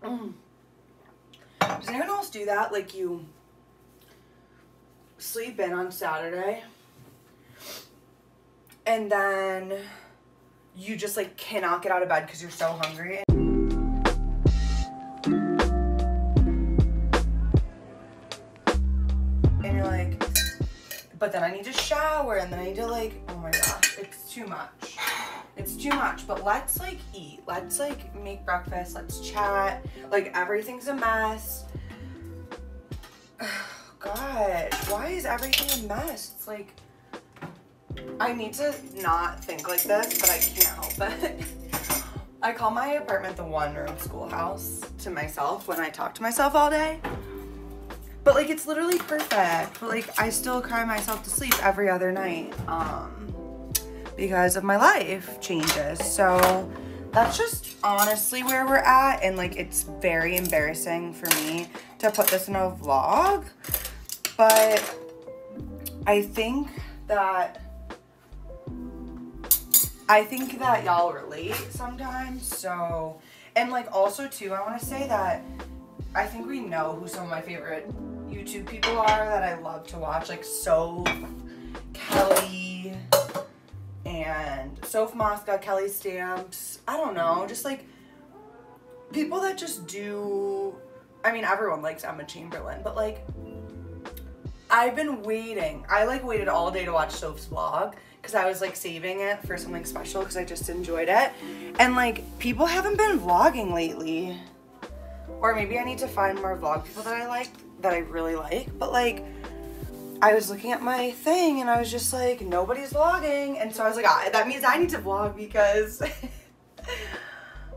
Does anyone else do that? Like, you sleep in on Saturday and then you just like cannot get out of bed because you're so hungry. And you're like, but then I need to shower and then I need to like, oh my gosh, it's too much. It's too much, but let's like eat. Let's like make breakfast. Let's chat. Like everything's a mess. God, why is everything a mess? It's like, I need to not think like this, but I can't help it. I call my apartment the one-room schoolhouse to myself when I talk to myself all day. But like, it's literally perfect. But like, I still cry myself to sleep every other night because of my life changes. So that's just honestly where we're at. And like, it's very embarrassing for me to put this in a vlog. But I think that y'all relate sometimes. So, and like also too, I want to say that I think we know who some of my favorite YouTube people are that I love to watch, like Soph, Kelly, and Soph Mosca, Kelly Stamps. I don't know, just like people that just do, I mean, everyone likes Emma Chamberlain, but like, I've been waiting. I like waited all day to watch Soph's vlog because I was like saving it for something special because I just enjoyed it. And like, people haven't been vlogging lately. Or maybe I need to find more vlog people that I like, that I really like. But like, I was looking at my thing and I was just like, nobody's vlogging. And so I was like, that means I need to vlog because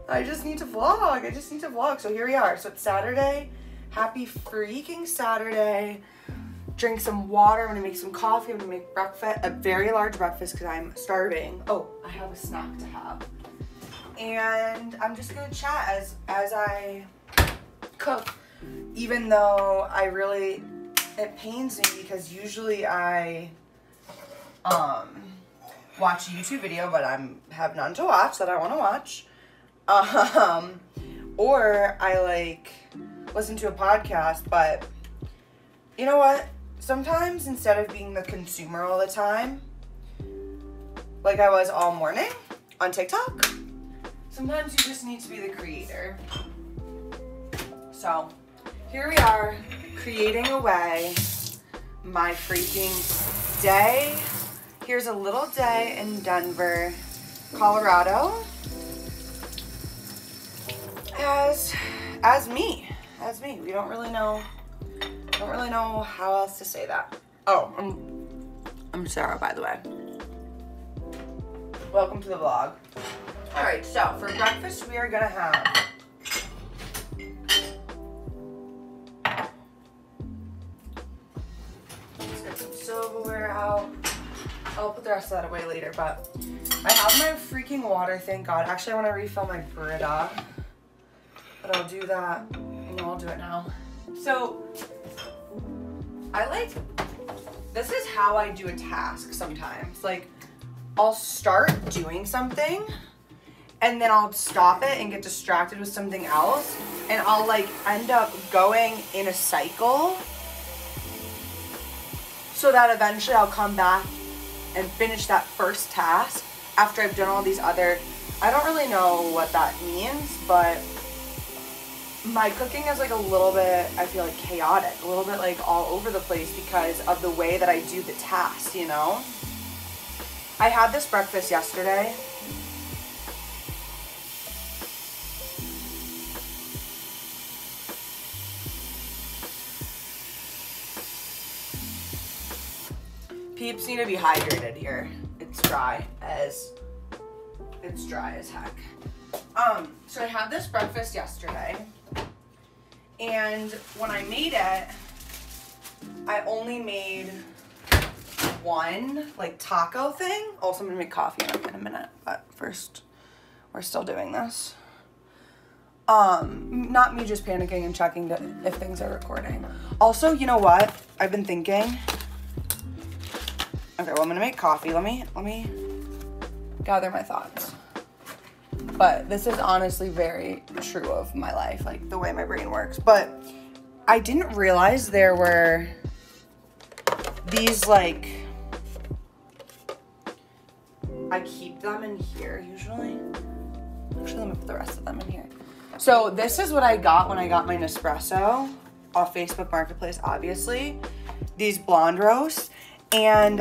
I just need to vlog. I just need to vlog. So here we are. So it's Saturday. Happy freaking Saturday. Drink some water. I'm gonna make some coffee. I'm gonna make breakfast, a very large breakfast because I'm starving. Oh, I have a snack to have. And I'm just gonna chat as I cook, even though it pains me because usually I watch a YouTube video, but have none to watch that I want to watch, or I like listen to a podcast. But you know what, sometimes instead of being the consumer all the time like I was all morning on TikTok, sometimes you just need to be the creator. So here we are, creating away my freaking day. Here's a little day in Denver, Colorado, as me. We don't really know how else to say that. Oh, I'm Sarah, by the way. Welcome to the vlog. All right, so for breakfast we are gonna have silverware out. I'll put the rest of that away later, but I have my freaking water, thank God. Actually, I want to refill my Brita, but I'll do that. No, I'll do it now. So, this is how I do a task sometimes. Like, I'll start doing something, and then I'll stop it and get distracted with something else, and I'll like end up going in a cycle, so that eventually I'll come back and finish that first task after I've done all these other, I don't really know what that means, but my cooking is like a little bit, I feel like chaotic, a little bit like all over the place because of the way that I do the tasks, you know? I had this breakfast yesterday. Peeps need to be hydrated here. It's dry as heck. So I had this breakfast yesterday, and when I made it, I only made one like taco thing. Also, I'm gonna make coffee in a minute, but first, we're still doing this. Not me just panicking and checking if things are recording. Also, you know what? I've been thinking. Okay, well, I'm gonna make coffee. Let me gather my thoughts. But this is honestly very true of my life, like the way my brain works. But I didn't realize there were these, like, I keep them in here usually. Actually, let me put the rest of them in here. So this is what I got when I got my Nespresso off Facebook Marketplace, obviously. These blonde roasts. And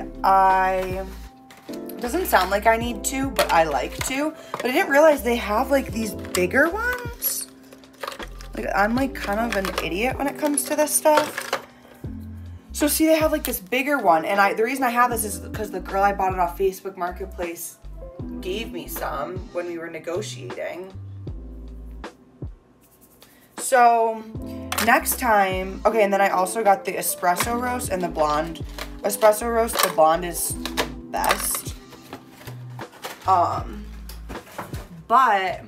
it doesn't sound like I need to, but I like to. But I didn't realize they have, like, these bigger ones. Like, I'm, like, kind of an idiot when it comes to this stuff. So see, they have, like, this bigger one. And the reason I have this is because the girl I bought it off Facebook Marketplace gave me some when we were negotiating. So next time, okay, and then I also got the espresso roast and the blonde. Espresso roast, the blonde is best. But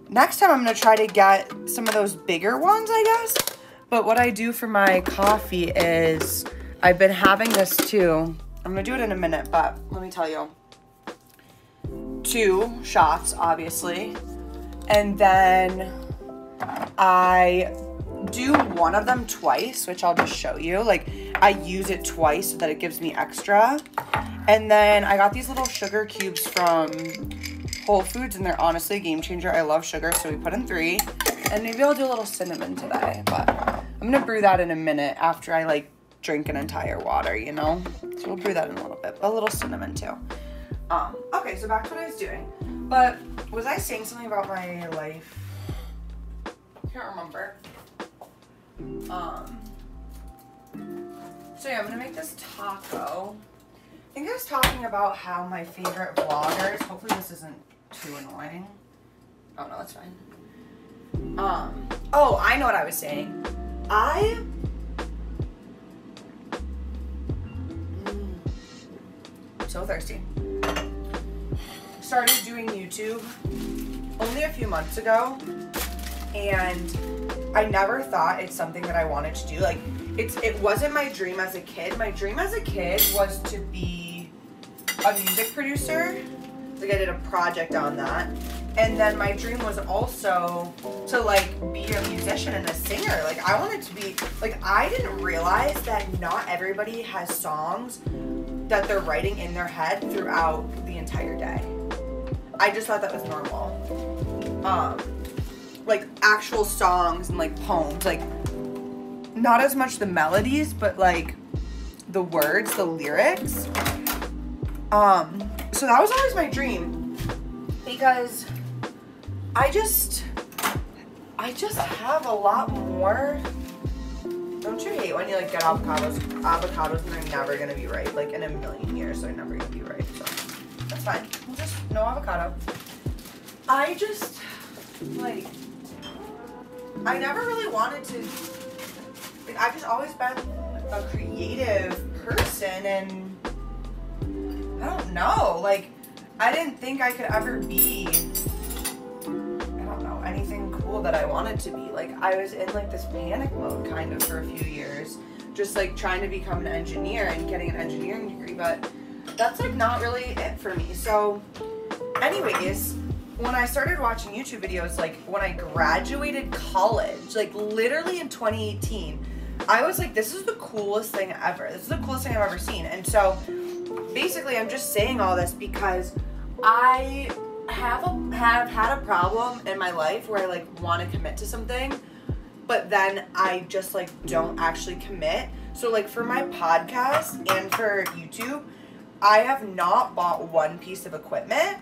next time I'm gonna try to get some of those bigger ones, I guess. But what I do for my coffee is, I've been having this too. I'm gonna do it in a minute, but let me tell you. 2 shots, obviously. And then I do one of them twice, which I'll just show you. Like, I use it twice so that it gives me extra. And then I got these little sugar cubes from Whole Foods, and they're honestly a game changer. I love sugar, so we put in 3. And maybe I'll do a little cinnamon today, but I'm gonna brew that in a minute after I, like, drink an entire water, you know? So we'll brew that in a little bit, but a little cinnamon too. Okay, so back to what I was doing. But was I saying something about my life? I can't remember. So yeah, I'm gonna make this taco. I think I was talking about how my favorite vloggers, hopefully this isn't too annoying. Oh no, that's fine. Oh, I know what I was saying. So thirsty. Started doing YouTube only a few months ago, and I never thought it's something that I wanted to do. Like, it wasn't my dream as a kid. My dream as a kid was to be a music producer. Like, I did a project on that. And then my dream was also to, like, be a musician and a singer. Like, I wanted to be, like, I didn't realize that not everybody has songs that they're writing in their head throughout the entire day. I just thought that was normal. Like, actual songs and, like, poems. Like, not as much the melodies, but, like, the words, the lyrics. So that was always my dream. Because I just have a lot more. Don't you hate when you, like, get avocados and they're never gonna be right? Like, in a million years, they're never gonna be right. So that's fine. We'll just no avocado. I just, like, I never really wanted to. Like, I've just always been a creative person, and I don't know. Like, I didn't think I could ever be, I don't know, anything cool that I wanted to be. Like, I was in, like, this panic mode kind of for a few years, just, like, trying to become an engineer and getting an engineering degree, but that's, like, not really it for me. So anyways, when I started watching YouTube videos, like, when I graduated college, like, literally in 2018, I was like, this is the coolest thing ever. This is the coolest thing I've ever seen. And so basically, I'm just saying all this because I have had a problem in my life where I, like, want to commit to something, but then I just, like, don't actually commit. So, like, for my podcast and for YouTube, I have not bought one piece of equipment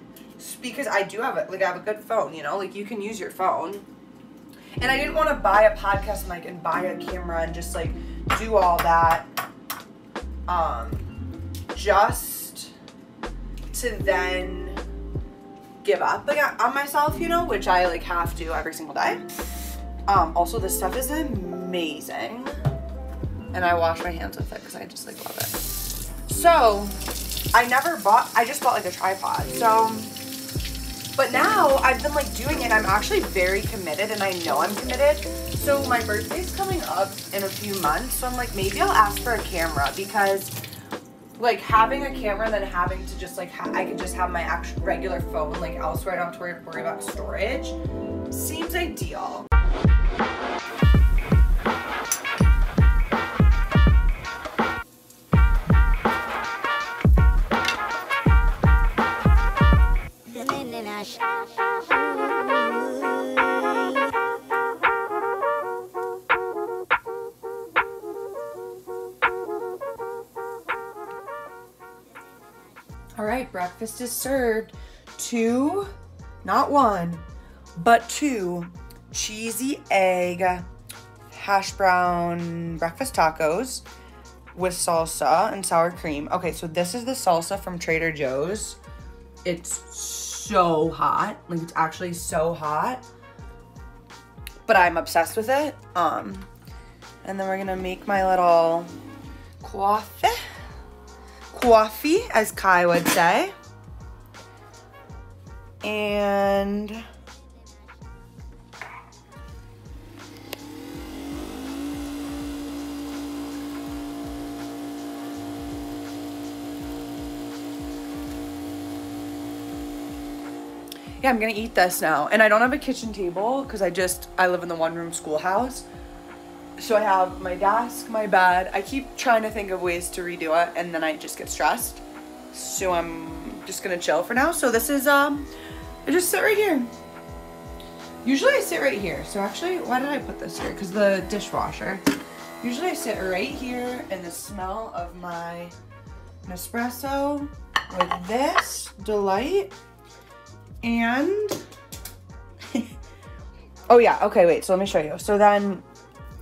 because I do have I have a good phone, you know, like, you can use your phone. And I didn't want to buy a podcast mic and buy a camera and just, like, do all that just to then give up, like, on myself, you know, which I, like, have to every single day. Also, this stuff is amazing, and I wash my hands with it because I just, like, love it. So I just bought, like, a tripod. So, but now I've been, like, doing it. I'm actually very committed, and I know I'm committed. So my birthday's coming up in a few months, so I'm like, maybe I'll ask for a camera, because like having a camera and then having to just like, I could just have my actual regular phone like elsewhere. I don't have to worry about storage. Seems ideal. All right, breakfast is served. 2, not 1, but 2 cheesy egg hash brown breakfast tacos with salsa and sour cream. Okay, so this is the salsa from Trader Joe's. It's so hot. Like, it's actually so hot. But I'm obsessed with it. And then we're gonna make my little coffee, as Kai would say. And yeah, I'm gonna eat this now. And I don't have a kitchen table because I live in the one-room schoolhouse. So I have my desk, my bed. I keep trying to think of ways to redo it and then I just get stressed. So I'm just gonna chill for now. So this is, I just sit right here. Usually I sit right here. So actually, why did I put this here? Because the dishwasher. Usually I sit right here in the smell of my Nespresso with this delight. And, oh yeah, okay, wait, so let me show you. So then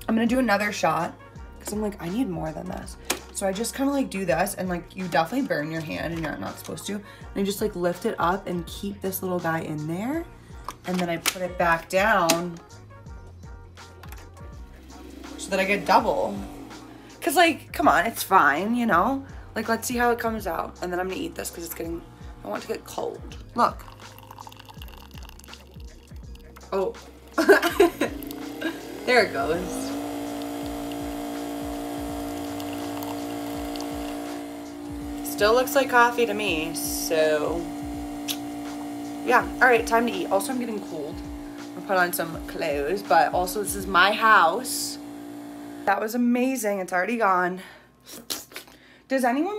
I'm gonna do another shot because I'm like, I need more than this. So I just kind of like do this and like you definitely burn your hand and you're not supposed to. And you just like lift it up and keep this little guy in there. And then I put it back down so that I get double. Cause like, come on, it's fine, you know? Like, let's see how it comes out. And then I'm gonna eat this because I want it to get cold. Look. Oh. There it goes. Still looks like coffee to me, so yeah. All right, time to eat. Also, I'm getting cold. I'll put on some clothes, but also this is my house. That was amazing. It's already gone. Does anyone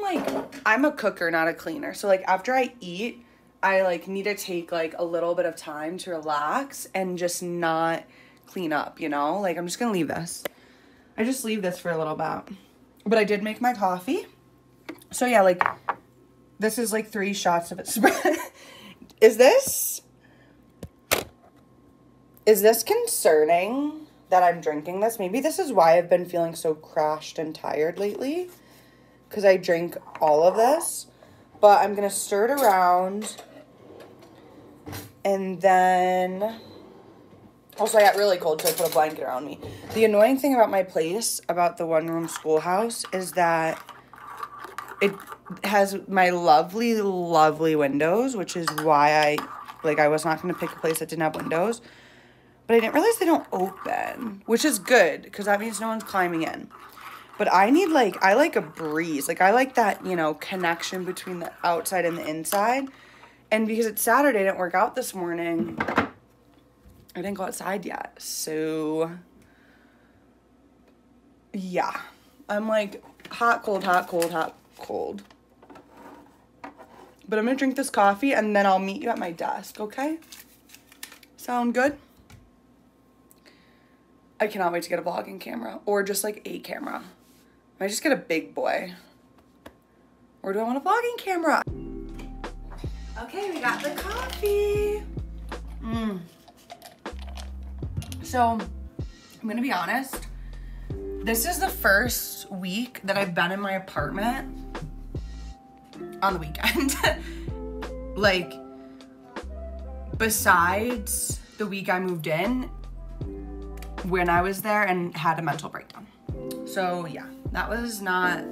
I'm a cooker, not a cleaner. So like after I eat, I like need to take like a little bit of time to relax and just not clean up, you know? Like I'm just gonna leave this. I just leave this for a little bit. But I did make my coffee. So yeah, like this is like 3 shots of it. Is this concerning that I'm drinking this? Maybe this is why I've been feeling so crashed and tired lately. Because I drink all of this. But I'm going to stir it around. And then also I got really cold, so I put a blanket around me. The annoying thing about my place, about the one-room schoolhouse, is that it has my lovely, lovely windows, which is why I was not going to pick a place that didn't have windows. But I didn't realize they don't open, which is good because that means no one's climbing in. But I need I like a breeze. Like I like that, you know, connection between the outside and the inside. And because it's Saturday, I didn't work out this morning. I didn't go outside yet. So yeah, I'm like hot, cold, hot, cold, hot, cold. But I'm gonna drink this coffee and then I'll meet you at my desk, okay? Sound good? I cannot wait to get a vlogging camera or just like a camera. I might just get a big boy. Or do I want a vlogging camera? Okay, we got the coffee. So, I'm gonna be honest. This is the first week that I've been in my apartment on the weekend. Like, besides the week I moved in, when I was there and had a mental breakdown. So yeah, that was not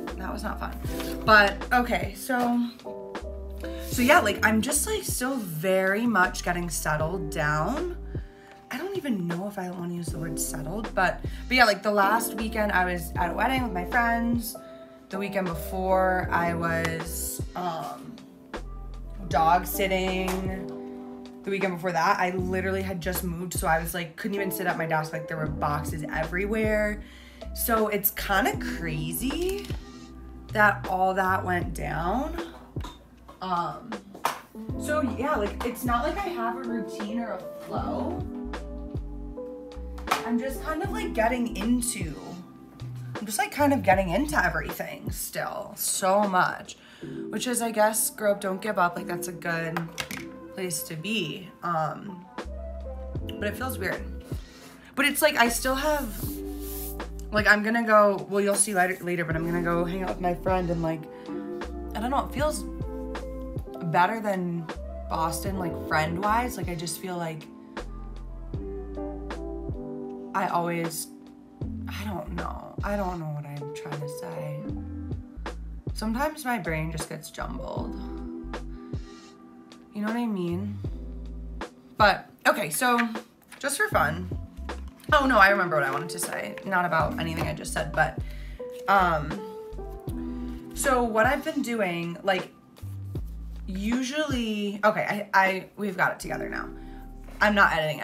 fun. But okay, so yeah, like I'm just like still very much getting settled down. I don't even know if I want to use the word settled, but yeah, like the last weekend I was at a wedding with my friends The weekend before, I was dog sitting. The weekend before that, I literally had just moved, so I was like, couldn't even sit at my desk. Like, there were boxes everywhere. So it's kind of crazy that all that went down. So yeah, like, it's not like I have a routine or a flow. I'm just kind of like getting into everything still so much, which is, I guess, grow up, don't give up. Like, that's a good place to be. But it feels weird. But it's like, I still have, like, I'm gonna go, well, you'll see later, but I'm gonna go hang out with my friend, and like, I don't know, it feels better than Boston, like, friend-wise. Like, I just feel like I don't know what I'm trying to say. Sometimes my brain just gets jumbled. You know what I mean? But, okay, so just for fun. Oh no, I remember what I wanted to say. Not about anything I just said, but, so what I've been doing, like, usually, okay, we've got it together now. I'm not editing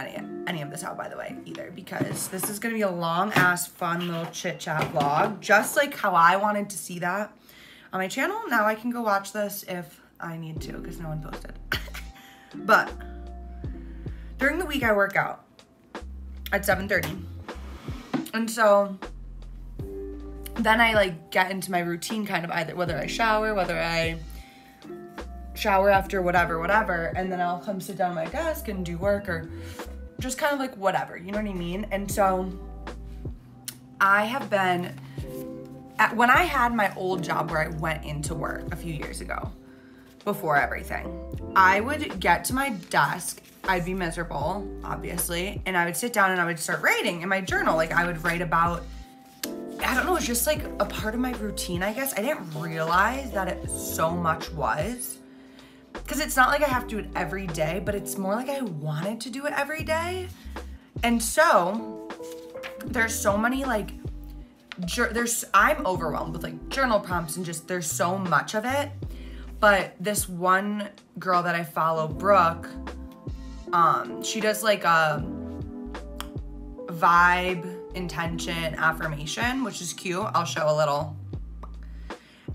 any of this out, by the way, either, because this is gonna be a long-ass, fun little chit-chat vlog, just like how I wanted to see that on my channel. Now I can go watch this if I need to, because no one posted. But during the week, I work out at 7:30, and so then I like get into my routine, kind of, either whether I shower after whatever, and then I'll come sit down at my desk and do work, or just kind of like whatever, you know what I mean? And so I have been, when I had my old job where I went into work a few years ago, before everything, I would get to my desk, I'd be miserable, obviously, and I would sit down and I would start writing in my journal. Like, I would write about, I don't know, it's just like a part of my routine, I guess. I didn't realize that it so much was. Because it's not like I have to do it every day, but it's more like I wanted to do it every day. And so there's so many like, I'm overwhelmed with like journal prompts, and just there's so much of it. But this one girl that I follow, Brooke, she does like a vibe, intention, affirmation, which is cute. I'll show a little.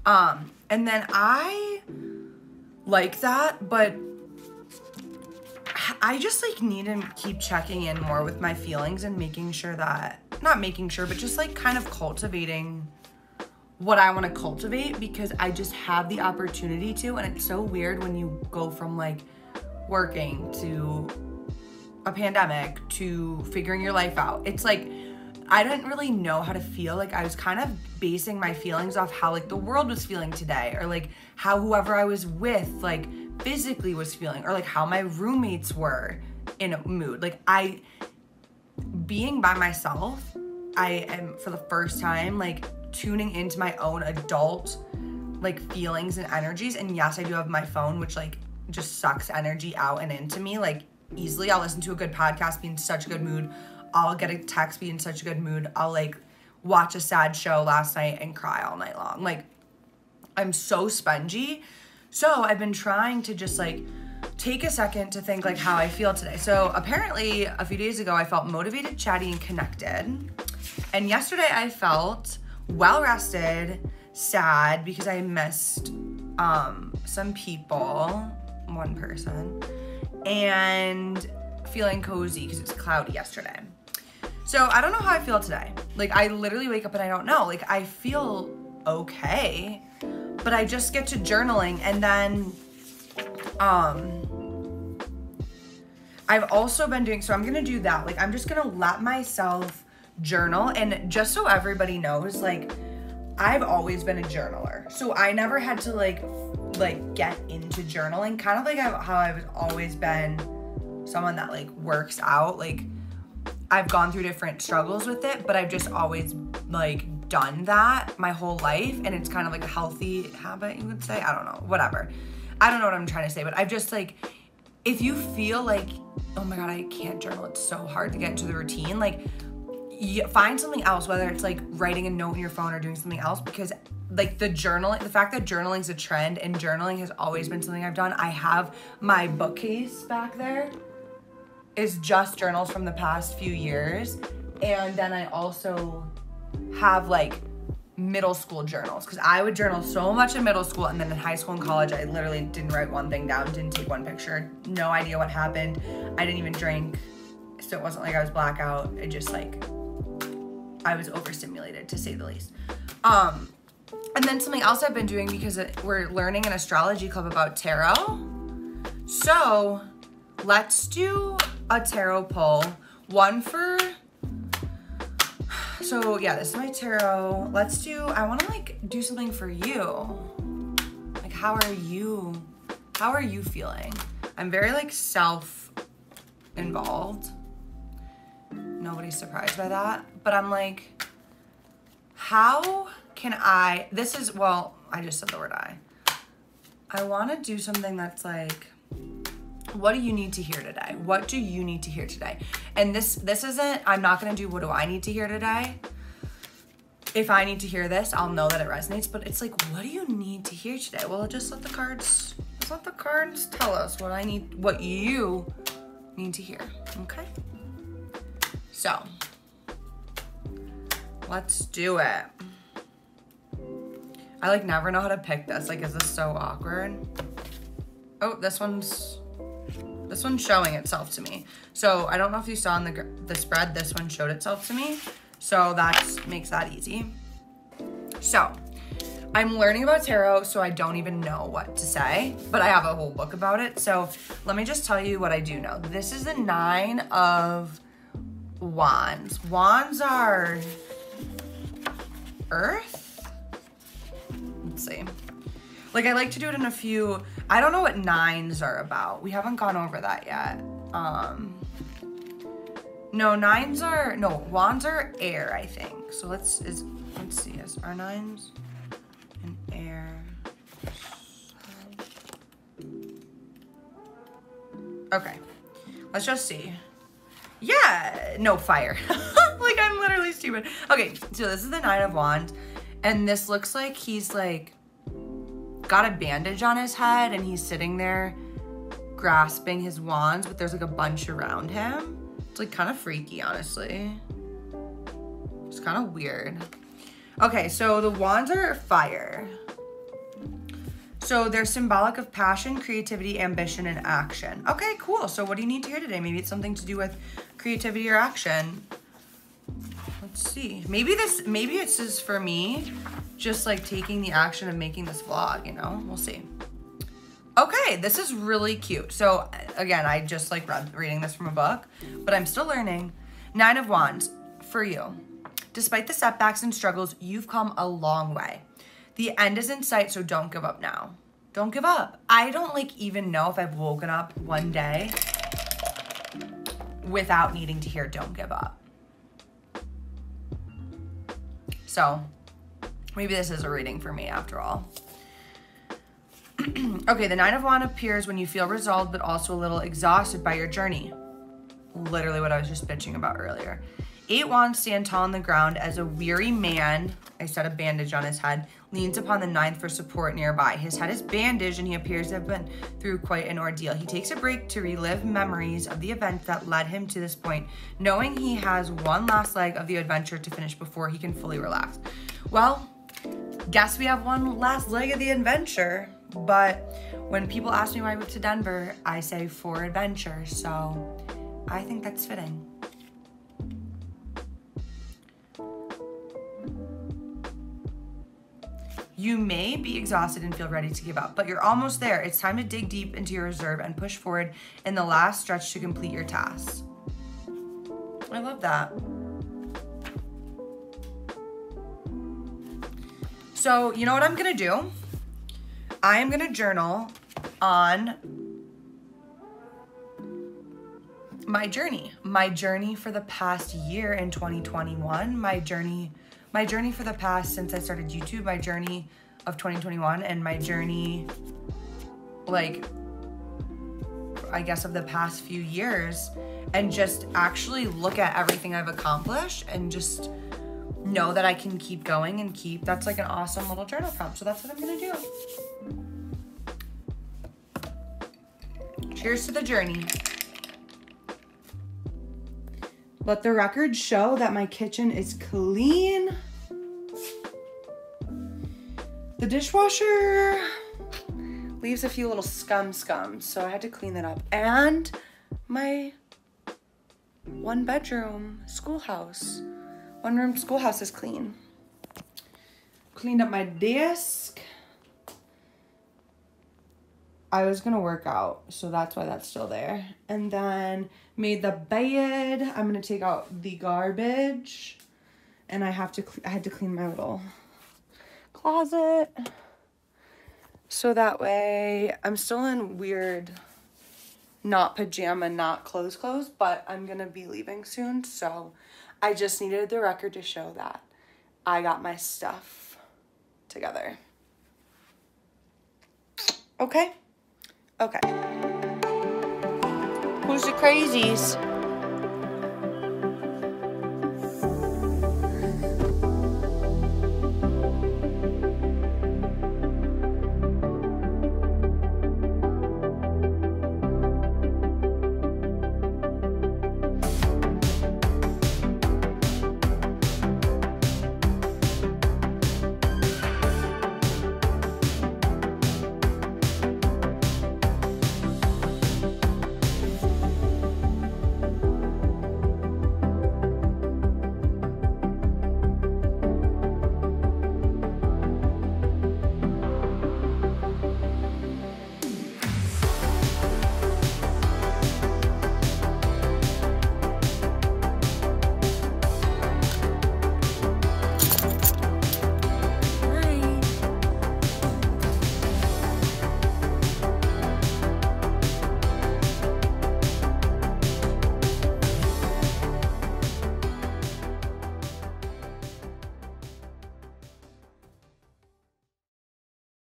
And then I like that, but I just like need to keep checking in more with my feelings and making sure that, not making sure, but just like kind of cultivating what I want to cultivate, because I just have the opportunity to. And it's so weird when you go from like working to a pandemic to figuring your life out. It's like, I didn't really know how to feel. Like, I was kind of basing my feelings off how like the world was feeling today, or like how whoever I was with like physically was feeling, or like how my roommates were in a mood. Like, being by myself, I am for the first time like tuning into my own adult like feelings and energies. And yes, I do have my phone, which like just sucks energy out and into me like easily. I'll listen to a good podcast, be in such a good mood. I'll get a text, be in such a good mood. I'll like watch a sad show last night and cry all night long. Like, I'm so spongy. So I've been trying to just like take a second to think like how I feel today. So apparently a few days ago I felt motivated, chatty, and connected. And yesterday I felt well-rested, sad because I missed some people, one person, and feeling cozy because it's cloudy yesterday. So I don't know how I feel today. Like, I literally wake up and I don't know. Like, I feel okay, but I just get to journaling, and then I've also been doing, so I'm gonna do that. Like, I'm just gonna let myself journal. And just so everybody knows, like, I've always been a journaler. So I never had to like get into journaling, kind of like how I've always been someone that like works out. Like, I've gone through different struggles with it, but I've just always like done that my whole life, and it's kind of like a healthy habit, you would say. I don't know, whatever. I don't know what I'm trying to say, but I've just like, if you feel like, oh my God, I can't journal, it's so hard to get into the routine, like, find something else, whether it's like writing a note in your phone or doing something else, because like the fact that journaling is a trend and journaling has always been something I've done. I have my bookcase back there is just journals from the past few years. And then I also have like middle school journals, because I would journal so much in middle school, and then in high school and college I literally didn't write one thing down, didn't take one picture, no idea what happened. I didn't even drink, so it wasn't like I was blackout. It just like I was overstimulated, to say the least. And then something else I've been doing, because we're learning an astrology club about tarot, so let's do a tarot pull, one for. So yeah, this is my tarot. I wanna like do something for you. Like, how are you feeling? I'm very like self-involved. Nobody's surprised by that. But I'm like, how can I just said the word I wanna do something that's like, what do you need to hear today? What do you need to hear today? And this isn't, I'm not gonna do what do I need to hear today. If I need to hear this, I'll know that it resonates, but it's like, what do you need to hear today? Well, just let the cards tell us what you need to hear, okay? So, let's do it. I like never know how to pick this. Like, is this so awkward? Oh, this one's showing itself to me. So I don't know if you saw in the spread, this one showed itself to me. So that makes that easy. So I'm learning about tarot, so I don't even know what to say, but I have a whole book about it. So let me just tell you what I do know. This is the 9 of Wands. Wands are earth? Let's see. Like, I like to do it in a few, I don't know what 9s are about. We haven't gone over that yet. Wands are air, I think. So let's see, are 9s an air? Okay, let's just see. Yeah, no, fire. Like, I'm literally stupid. Okay, so this is the 9 of Wands, and this looks like he's like, got a bandage on his head and he's sitting there grasping his wands, but there's like a bunch around him. It's like kind of freaky, honestly. It's kind of weird. Okay, so the wands are fire. So they're symbolic of passion, creativity, ambition, and action. Okay, cool. So what do you need to hear today? Maybe it's something to do with creativity or action. Let's see. Maybe it's just for me, just like taking the action of making this vlog, you know? We'll see. Okay, this is really cute. So again, I just like reading this from a book, but I'm still learning. 9 of Wands, for you. Despite the setbacks and struggles, you've come a long way. The end is in sight, so don't give up now. Don't give up. I don't like even know if I've woken up one day without needing to hear don't give up. So maybe this is a reading for me after all. Okay, the 9 of Wands appears when you feel resolved but also a little exhausted by your journey. Literally what I was just bitching about earlier. 8 Wands stand tall on the ground as a weary man, I said a bandage on his head, leans upon the 9th for support nearby. His head is bandaged and he appears to have been through quite an ordeal. He takes a break to relive memories of the events that led him to this point, knowing he has one last leg of the adventure to finish before he can fully relax. Well, guess we have one last leg of the adventure, but when people ask me why I moved to Denver, I say for adventure, so I think that's fitting. You may be exhausted and feel ready to give up, but you're almost there. It's time to dig deep into your reserve and push forward in the last stretch to complete your tasks. I love that. So, you know what I'm gonna do? I am gonna journal on my journey for the past year in 2021, my journey for the past, since I started YouTube, my journey of 2021, and my journey, like, I guess, of the past few years. and just actually look at everything I've accomplished and just know that I can keep going and that's like an awesome little journal prompt. So that's what I'm gonna do. Cheers to the journey. Let the record show that my kitchen is clean. The dishwasher leaves a few little scums, so I had to clean that up. And my one room schoolhouse is clean. Cleaned up my desk. I was gonna work out, so that's why that's still there. And then made the bed. I'm gonna take out the garbage, and I had to clean my little closet. So that way, I'm still in weird, not pajama, not clothes, but I'm gonna be leaving soon. So I just needed the record to show that I got my stuff together. Okay. Okay. Who's the crazies?